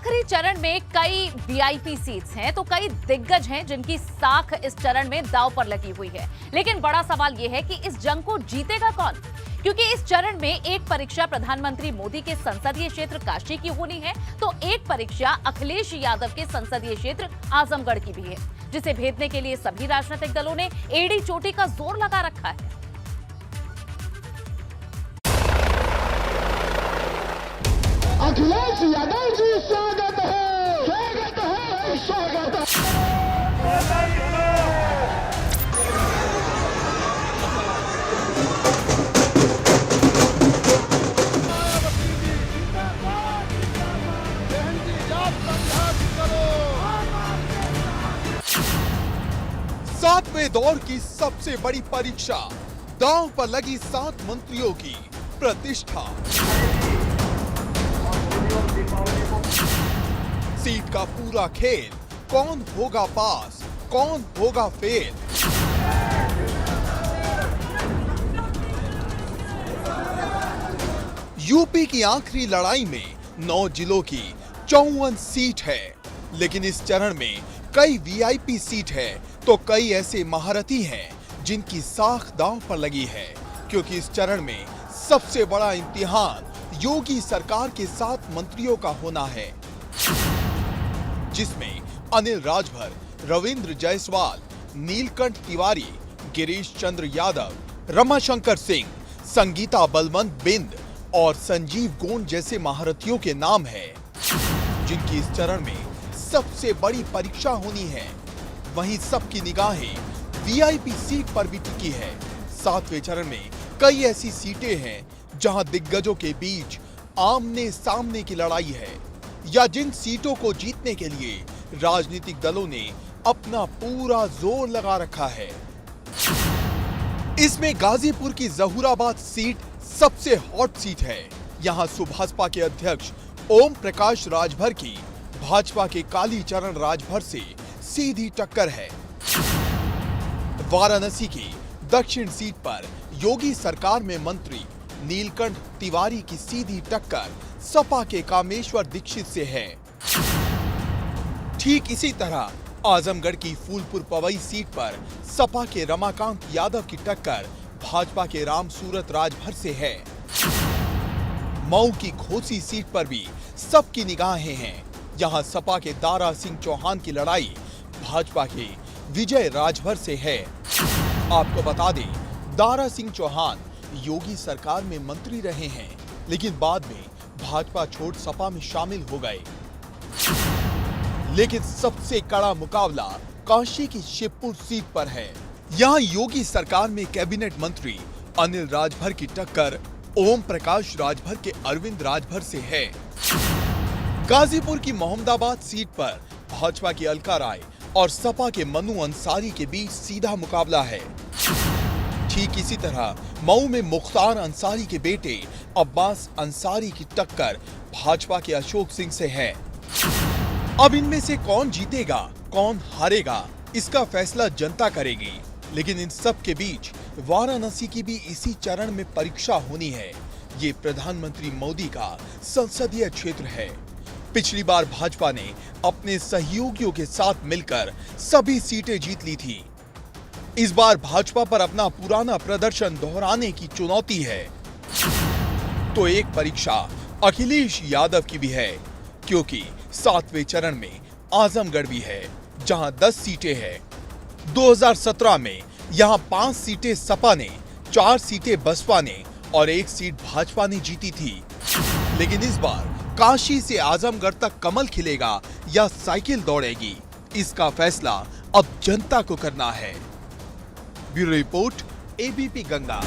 आखिरी चरण में कई वीआईपी सीट्स हैं तो कई दिग्गज हैं जिनकी साख इस चरण में दांव पर लगी हुई है। लेकिन बड़ा सवाल यह है कि इस जंग को जीतेगा कौन, क्योंकि इस चरण में एक परीक्षा प्रधानमंत्री मोदी के संसदीय क्षेत्र काशी की होनी है तो एक परीक्षा अखिलेश यादव के संसदीय क्षेत्र आजमगढ़ की भी है, जिसे भेदने के लिए सभी राजनीतिक दलों ने एड़ी चोटी का जोर लगा रखा है। अखिलेश यादव जी स्वागत है, स्वागत है, स्वागत है। सातवें दौर की सबसे बड़ी परीक्षा, दांव पर लगी 7 मंत्रियों की प्रतिष्ठा। सीट का पूरा खेल, कौन होगा पास, कौन होगा फेल। यूपी की आखिरी लड़ाई में 9 जिलों की 54 सीट है, लेकिन इस चरण में कई वीआईपी सीट है तो कई ऐसे महारथी हैं जिनकी साख दांव पर लगी है, क्योंकि इस चरण में सबसे बड़ा इम्तिहान योगी सरकार के 7 मंत्रियों का होना है, जिसमें अनिल राजभर, रविंद्र जायसवाल, नीलकंठ तिवारी, गिरीश चंद्र यादव, रमाशंकर सिंह, संगीता बलवंत बिंद और संजीव गोंड जैसे महारथियों के नाम हैं, जिनकी इस चरण में सबसे बड़ी परीक्षा होनी है। वहीं सबकी निगाहें वीआईपी सीट पर भी टिकी है। 7वें चरण में कई ऐसी सीटें हैं जहां दिग्गजों के बीच आमने सामने की लड़ाई है, या जिन सीटों को जीतने के लिए राजनीतिक दलों ने अपना पूरा जोर लगा रखा है। इसमें गाजीपुर की जहूराबाद सीट सबसे हॉट सीट है। यहां सुभाषपा के अध्यक्ष ओम प्रकाश राजभर की भाजपा के कालीचरण राजभर से सीधी टक्कर है। वाराणसी की दक्षिण सीट पर योगी सरकार में मंत्री नीलकंठ तिवारी की सीधी टक्कर सपा के कामेश्वर दीक्षित से है। ठीक इसी तरह आजमगढ़ की फूलपुर पवई सीट पर सपा के रमाकांत यादव की टक्कर भाजपा के राम सूरत राजभर से है। मऊ की घोसी सीट पर भी सबकी निगाहें हैं। यहां सपा के दारा सिंह चौहान की लड़ाई भाजपा के विजय राजभर से है। आपको बता दें, दारा सिंह चौहान योगी सरकार में मंत्री रहे हैं, लेकिन बाद में भाजपा छोड़ सपा में शामिल हो गए। लेकिन सबसे कड़ा मुकाबला काशी की शिवपुर सीट पर है। यहां योगी सरकार में कैबिनेट मंत्री अनिल राजभर की टक्कर ओम प्रकाश राजभर के अरविंद राजभर से है। गाजीपुर की मोहम्मदाबाद सीट पर भाजपा की अलका राय और सपा के मनु अंसारी के बीच सीधा मुकाबला है। ठीक इसी तरह मऊ में मुख्तार अंसारी के बेटे अब्बास अंसारी की टक्कर भाजपा के अशोक सिंह से है। अब इनमें से कौन जीतेगा, कौन हारेगा, इसका फैसला जनता करेगी। लेकिन इन सब के बीच वाराणसी की भी इसी चरण में परीक्षा होनी है। ये प्रधानमंत्री मोदी का संसदीय क्षेत्र है। पिछली बार भाजपा ने अपने सहयोगियों के साथ मिलकर सभी सीटें जीत ली थी। इस बार भाजपा पर अपना पुराना प्रदर्शन दोहराने की चुनौती है। तो एक परीक्षा अखिलेश यादव की भी है, क्योंकि 7वें चरण में आजमगढ़ भी है, जहां 10 सीटें हैं। 2017 में यहां 5 सीटें सपा ने, 4 सीटें बसपा ने और 1 सीट भाजपा ने जीती थी। लेकिन इस बार काशी से आजमगढ़ तक कमल खिलेगा या साइकिल दौड़ेगी, इसका फैसला अब जनता को करना है। Bureau report, ABP Ganga.